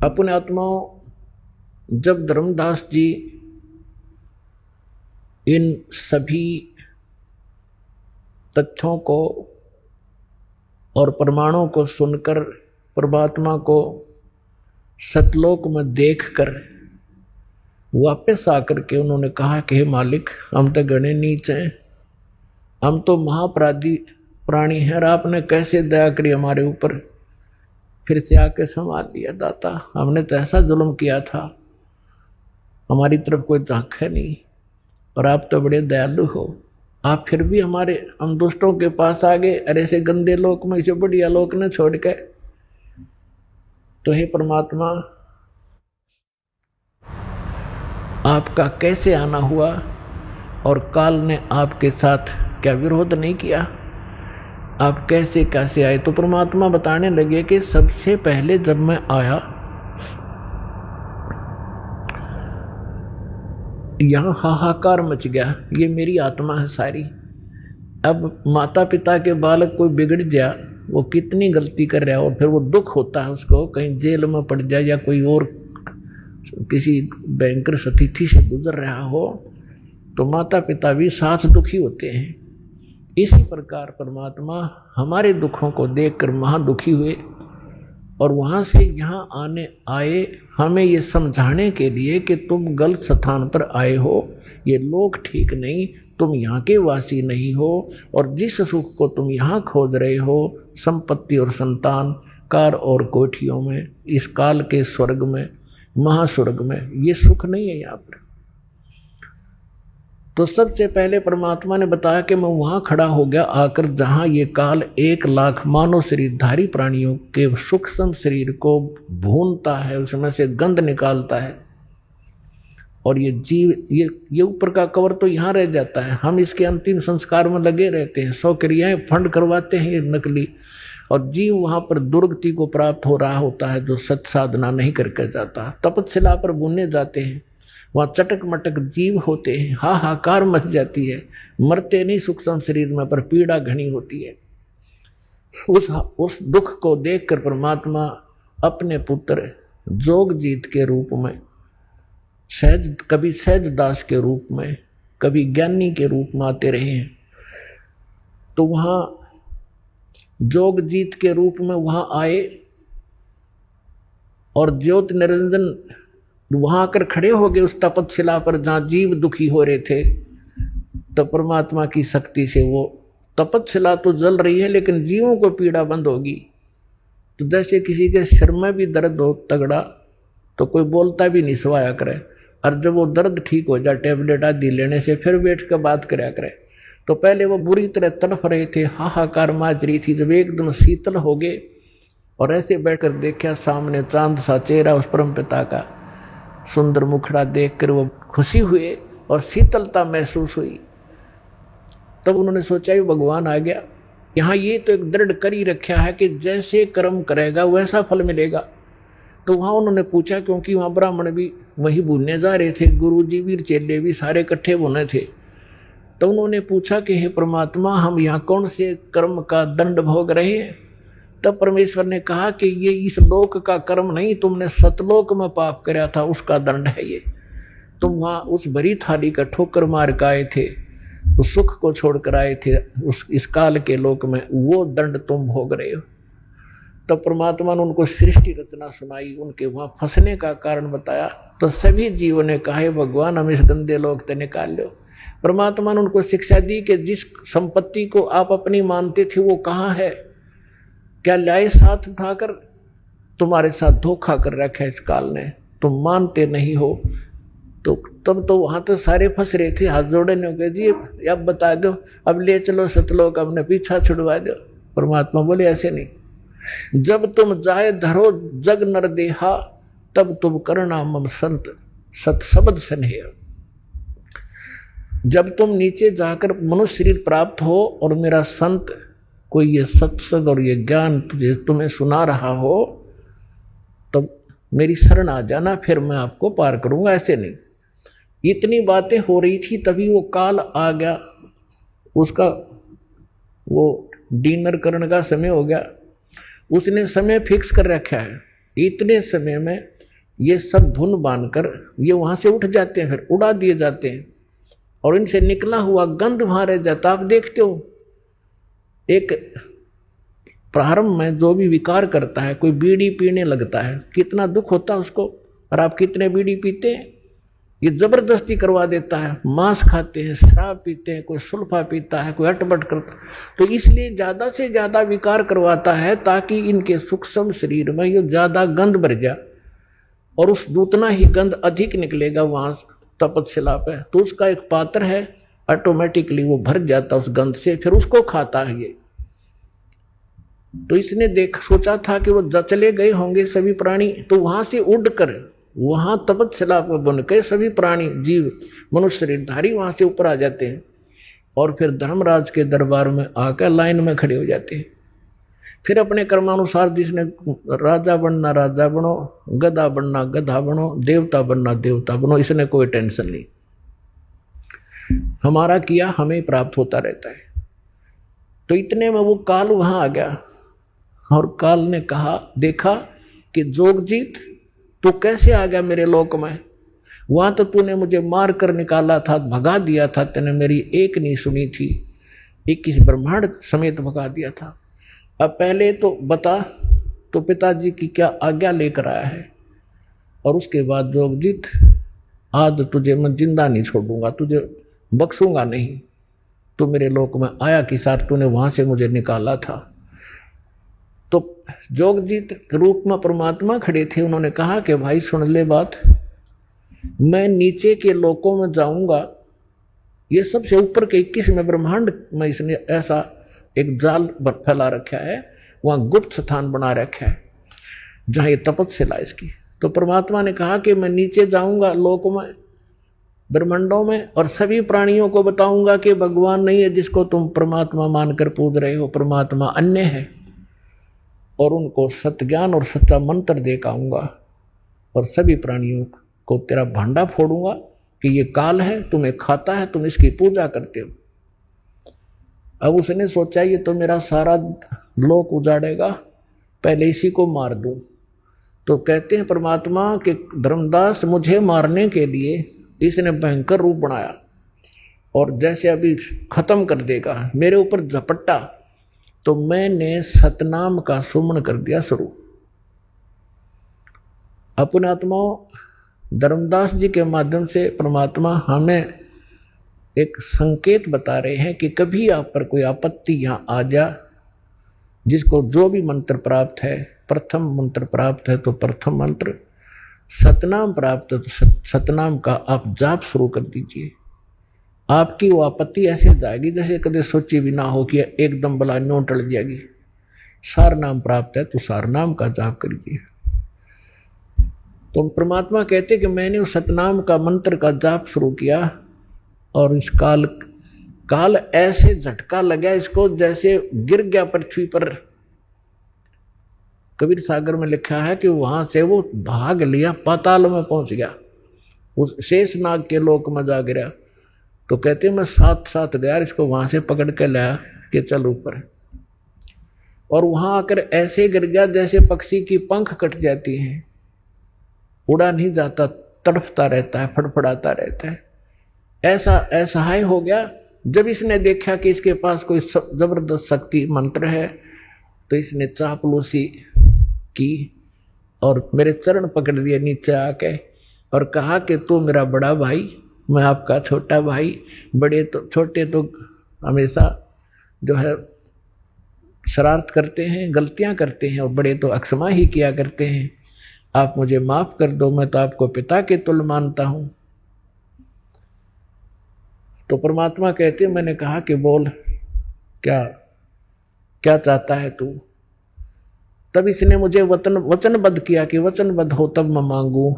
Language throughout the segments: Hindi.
अपने आत्माओं, जब धर्मदास जी इन सभी तथ्यों को और प्रमाणों को सुनकर परमात्मा को सतलोक में देखकर वापस आकर के उन्होंने कहा कि हे मालिक, हम तो गणे नीच हैं, हम तो महापराधी प्राणी हैं और आपने कैसे दया करी हमारे ऊपर, फिर से आके संवाद दिया। दाता, हमने तो ऐसा जुल्म किया था, हमारी तरफ कोई झांक है नहीं और आप तो बड़े दयालु हो, आप फिर भी हम दुष्टों के पास आ गए और ऐसे गंदे लोक में इसे बढ़िया लोक ने छोड़ के। तो हे परमात्मा, आपका कैसे आना हुआ और काल ने आपके साथ क्या विरोध नहीं किया, आप कैसे कैसे आए? तो परमात्मा बताने लगे कि सबसे पहले जब मैं आया, यहां हाहाकार मच गया, ये मेरी आत्मा है सारी। अब माता पिता के बालक कोई बिगड़ गया, वो कितनी गलती कर रहा है और फिर वो दुख होता है उसको, कहीं जेल में पड़ जाए या कोई और किसी भयंकर स्थिति से गुजर रहा हो, तो माता पिता भी साथ दुखी होते हैं। इसी प्रकार परमात्मा हमारे दुखों को देखकर महादुखी हुए और वहाँ से यहाँ आए हमें ये समझाने के लिए कि तुम गलत स्थान पर आए हो, ये लोग ठीक नहीं, तुम यहाँ के वासी नहीं हो और जिस सुख को तुम यहाँ खोज रहे हो, संपत्ति और संतान, कार और कोठियों में, इस काल के स्वर्ग में, महास्वर्ग में, ये सुख नहीं है यहाँ पर। तो सबसे पहले परमात्मा ने बताया कि मैं वहां खड़ा हो गया आकर जहां ये काल 1,00,000 मानव शरीरधारी प्राणियों के सूक्ष्म शरीर को भूनता है, उसमें से गंध निकालता है और ये जीव, ये ऊपर का कवर तो यहाँ रह जाता है, हम इसके अंतिम संस्कार में लगे रहते हैं, 100 क्रियाएं फंड करवाते हैं ये नकली, और जीव वहां पर दुर्गति को प्राप्त हो रहा होता है जो सत साधना नहीं करके जाता। तपस्या पर बुने जाते हैं, वहाँ चटक मटक जीव होते हैं, हाहाकार मच जाती है, मरते नहीं सूक्ष्म शरीर में पर पीड़ा घनी होती है। उस दुख को देखकर परमात्मा अपने पुत्र जोगजीत के रूप में, कभी सहज दास के रूप में, कभी ज्ञानी के रूप में आते रहे हैं। तो वहाँ जोगजीत के रूप में वहाँ आए और ज्योति निरंजन वहां आकर खड़े हो गए उस तपस्या पर जहां जीव दुखी हो रहे थे। तो परमात्मा की शक्ति से वो तपस्या तो जल रही है लेकिन जीवों को पीड़ा बंद होगी। तो जैसे किसी के सिर में भी दर्द हो तगड़ा तो कोई बोलता भी नहीं, सोया करे, और जब वो दर्द ठीक हो जाए टेबलेट आदि लेने से फिर बैठ कर बात कराया करे। तो पहले वो बुरी तरह तड़फ रहे थे, हाहाकार माच रही थी, जब एकदम शीतल हो गए और ऐसे बैठकर देखा सामने चांद सा चेहरा उस परम पिता का, सुंदर मुखड़ा देखकर वो खुशी हुए और शीतलता महसूस हुई। तब उन्होंने सोचा ये भगवान आ गया, यहाँ ये तो एक दृढ़ कर ही रखा है कि जैसे कर्म करेगा वैसा फल मिलेगा। तो वहाँ उन्होंने पूछा, क्योंकि वहाँ ब्राह्मण भी वही भूनने जा रहे थे, गुरु जी भी चेले भी सारे इकट्ठे भुने थे। तो उन्होंने पूछा कि हे परमात्मा, हम यहाँ कौन से कर्म का दंड भोग रहे हैं? तब परमेश्वर ने कहा कि ये इस लोक का कर्म नहीं, तुमने सतलोक में पाप कराया था उसका दंड है ये। तुम वहाँ उस भरी थाली का ठोकर मार के आए थे, उस सुख को छोड़कर आए थे इस काल के लोक में, वो दंड तुम भोग रहे हो। तब परमात्मा ने उनको सृष्टि रचना सुनाई, उनके वहाँ फंसने का कारण बताया। तो सभी जीवों ने कहा, भगवान हम इस गंदे लोक से निकाल लो। परमात्मा ने उनको शिक्षा दी कि जिस संपत्ति को आप अपनी मानते थे वो कहाँ है, क्या लाए साथ उठाकर? तुम्हारे साथ धोखा कर रखा है इस काल ने, तुम मानते नहीं हो। तो तब तो वहां तो सारे फंस रहे थे, हाथ जोड़े ने कह जी अब बता दो, अब ले चलो सतलोक, अपने पीछा छुड़वा दो। परमात्मा बोले ऐसे नहीं, जब तुम जाए धरो जग नर देहा, तब तुम करना मम संत सत शब्द स्नेह। जब तुम नीचे जाकर मनुष्य शरीर प्राप्त हो और मेरा संत कोई ये सत्संग और ये ज्ञान तुम्हें सुना रहा हो, तो मेरी शरण आ जाना, फिर मैं आपको पार करूंगा। ऐसे नहीं। इतनी बातें हो रही थी तभी वो काल आ गया, उसका वो डिनर करने का समय हो गया। उसने समय फिक्स कर रखा है इतने समय में ये सब धुन बांधकर ये वहां से उठ जाते हैं, फिर उड़ा दिए जाते हैं और इनसे निकला हुआ गंध वहां रह जाता। आप देखते हो एक प्रारंभ में जो भी विकार करता है, कोई बीड़ी पीने लगता है, कितना दुख होता है उसको। और आप कितने बीड़ी पीते हैं, ये जबरदस्ती करवा देता है। मांस खाते हैं, शराब पीते हैं, कोई सुल्फा पीता है, कोई अटपट करता है। तो इसलिए ज्यादा से ज्यादा विकार करवाता है ताकि इनके सूक्ष्म शरीर में ये ज्यादा गंध भर जाए और उस उतना ही गंध अधिक निकलेगा वहां तपतशिला पे। तो उसका एक पात्र है, ऑटोमेटिकली वो भर जाता उस गंध से, फिर उसको खाता है ये। तो इसने सोचा था कि वो चले गए होंगे सभी प्राणी, तो वहां से उड़कर वहां तपतशिला पर बन के सभी प्राणी जीव मनुष्य शरीरधारी वहां से ऊपर आ जाते हैं और फिर धर्मराज के दरबार में आकर लाइन में खड़े हो जाते हैं। फिर अपने कर्मानुसार जिसने राजा बनना राजा बनो, गधा बनना गधा बनो, देवता बनना देवता बनो, इसने कोई टेंशन नहीं। हमारा किया हमें प्राप्त होता रहता है। तो इतने में वो काल वहां आ गया और काल ने कहा, देखा कि जोगजीत तू कैसे आ गया मेरे लोक में? वहां तो तूने मुझे मार कर निकाला था, भगा दिया था, तूने मेरी एक नहीं सुनी थी, 21 ब्रह्मांड समेत भगा दिया था। अब पहले तो बता तो पिताजी की क्या आज्ञा लेकर आया है, और उसके बाद जोगजीत आज तुझे मैं जिंदा नहीं छोड़ूंगा, तुझे बख्शूंगा नहीं। तू मेरे लोक में आया कि साथ तूने वहां से मुझे निकाला था। तो जोगजीत के रूप में परमात्मा खड़े थे, उन्होंने कहा कि भाई सुन ले बात, मैं नीचे के लोकों में जाऊंगा। ये सबसे ऊपर के 21वें ब्रह्मांड में इसने ऐसा एक जाल फैला रखा है, वहां गुप्त स्थान बना रखा है जहां ये तपतशिला इसकी। तो परमात्मा ने कहा कि मैं नीचे जाऊंगा लोक में, ब्रह्मांडों में, और सभी प्राणियों को बताऊंगा कि भगवान नहीं है जिसको तुम परमात्मा मानकर पूज रहे हो, परमात्मा अन्य है। और उनको सत्य ज्ञान और सच्चा मंत्र दे के आऊंगा और सभी प्राणियों को तेरा भांडा फोड़ूंगा कि ये काल है, तुम्हें खाता है, तुम इसकी पूजा करते हो। अब उसने सोचा ये तो मेरा सारा लोक उजाड़ेगा, पहले इसी को मार दूं। तो कहते हैं परमात्मा कि धर्मदास मुझे मारने के लिए इसने भयंकर रूप बनाया और जैसे अभी खत्म कर देगा, मेरे ऊपर झपट्टा, तो मैंने सतनाम का सुमन कर दिया शुरू। अपने आत्माओं, धर्मदास जी के माध्यम से परमात्मा हमें एक संकेत बता रहे हैं कि कभी आप पर कोई आपत्ति यहाँ आ जा, जिसको जो भी मंत्र प्राप्त है, प्रथम मंत्र प्राप्त है तो प्रथम मंत्र, सतनाम प्राप्त है तो सतनाम का आप जाप शुरू कर दीजिए। आपकी वो आपत्ति ऐसे जाएगी जैसे कभी सोची भी ना हो कि एकदम बला नो टल जाएगी। सार नाम प्राप्त है तो सार नाम का जाप करिए। तो परमात्मा कहते कि मैंने उस सतनाम का मंत्र का जाप शुरू किया और इस काल ऐसे झटका लगा इसको जैसे गिर गया पृथ्वी पर। कबीर सागर में लिखा है कि वहां से वो भाग लिया, पाताल में पहुंच गया, उस शेषनाग के लोक में जा गिरा। तो कहते मैं साथ साथ गया, इसको वहां से पकड़ के लाया कि चल ऊपर, और वहां आकर ऐसे गिर गया जैसे पक्षी की पंख कट जाती हैं, उड़ा नहीं जाता, तड़फता रहता है, फड़फड़ाता रहता है। ऐसा असहाय हो गया। जब इसने देखा कि इसके पास कोई जबरदस्त शक्ति मंत्र है, तो इसने चापलूसी की और मेरे चरण पकड़ लिए नीचे आके और कहा कि तू मेरा बड़ा भाई, मैं आपका छोटा भाई। बड़े तो छोटे तो हमेशा जो है शरारत करते हैं, गलतियां करते हैं, और बड़े तो अक्षमा ही किया करते हैं। आप मुझे माफ कर दो, मैं तो आपको पिता के तुल्य मानता हूं। तो परमात्मा कहते, मैंने कहा कि बोल क्या क्या चाहता है तू। तब इसने मुझे वचनबद्ध किया कि वचनबद्ध हो तब मैं मांगू।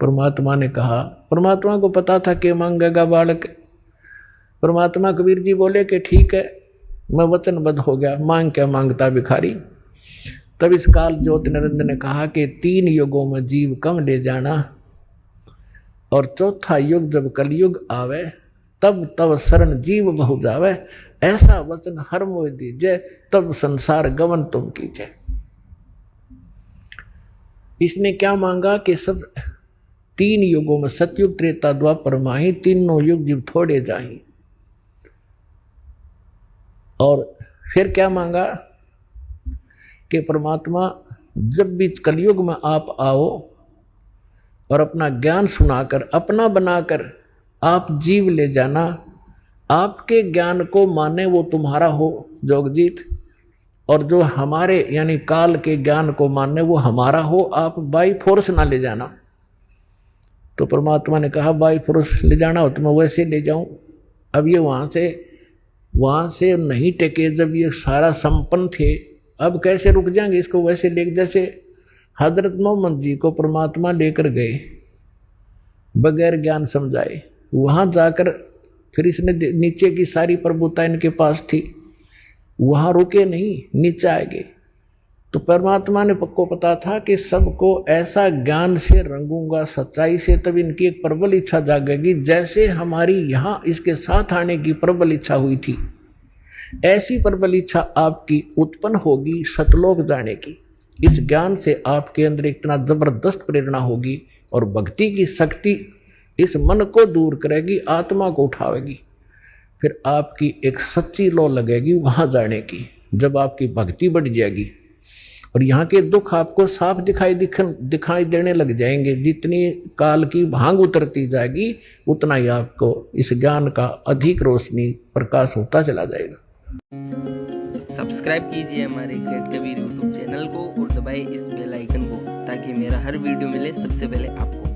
परमात्मा ने कहा, परमात्मा को पता था कि मांगेगा बालक। परमात्मा कबीर जी बोले कि ठीक है, मैं वचनबद्ध हो गया, मांग क्या मांगता भिखारी। तब इस काल ज्योति निरंजन ने कहा कि 3 युगों में जीव कम ले जाना, और चौथा युग जब कलयुग आवे, तब तब शरण जीव बहु जावे। ऐसा वचन हर मोह दीजिए, तब संसार गमन तुम कीजिए। इसने क्या मांगा कि सब 3 युगों में सतयुग त्रेता द्वापर माही, तीनों युग जीव थोड़े जाही। और फिर क्या मांगा कि परमात्मा जब भी कलयुग में आप आओ और अपना ज्ञान सुनाकर अपना बनाकर आप जीव ले जाना, आपके ज्ञान को माने वो तुम्हारा हो जोगजीत, और जो हमारे यानी काल के ज्ञान को मानने वो हमारा हो, आप बाई फोर्स ना ले जाना। तो परमात्मा ने कहा बाई फोर्स ले जाना हो तो मैं वैसे ले जाऊं। अब ये वहां से नहीं टेके, जब ये सारा संपन्न थे, अब कैसे रुक जाएंगे इसको वैसे ले। जैसे हजरत मोहम्मद जी को परमात्मा लेकर गए बगैर ज्ञान समझाए, वहां जाकर फिर इसने नीचे की सारी प्रभुता इनके पास थी, वहां रुके नहीं, नीचे आ गए। तो परमात्मा ने पक्को पता था कि सबको ऐसा ज्ञान से रंगूंगा, सच्चाई से, तब इनकी एक प्रबल इच्छा जागेगी। जैसे हमारी यहाँ इसके साथ आने की प्रबल इच्छा हुई थी, ऐसी प्रबल इच्छा आपकी उत्पन्न होगी सतलोक जाने की। इस ज्ञान से आपके अंदर इतना जबरदस्त प्रेरणा होगी और भक्ति की शक्ति इस मन को दूर करेगी, आत्मा को उठावेगी। फिर आपकी एक सच्ची लौ लगेगी वहां जाने की, जब आपकी भक्ति बढ़ जाएगी और यहाँ के दुख आपको साफ दिखाई देने लग जाएंगे। जितनी काल की भांग उतरती जाएगी उतना ही आपको इस ज्ञान का अधिक रोशनी प्रकाश होता चला जाएगा। सब्सक्राइब कीजिए हमारे ग्रेट कबीर यूट्यूब चैनल को और दबाइए इस बेल आइकन को, ताकि मेरा हर वीडियो मिले सबसे पहले आपको।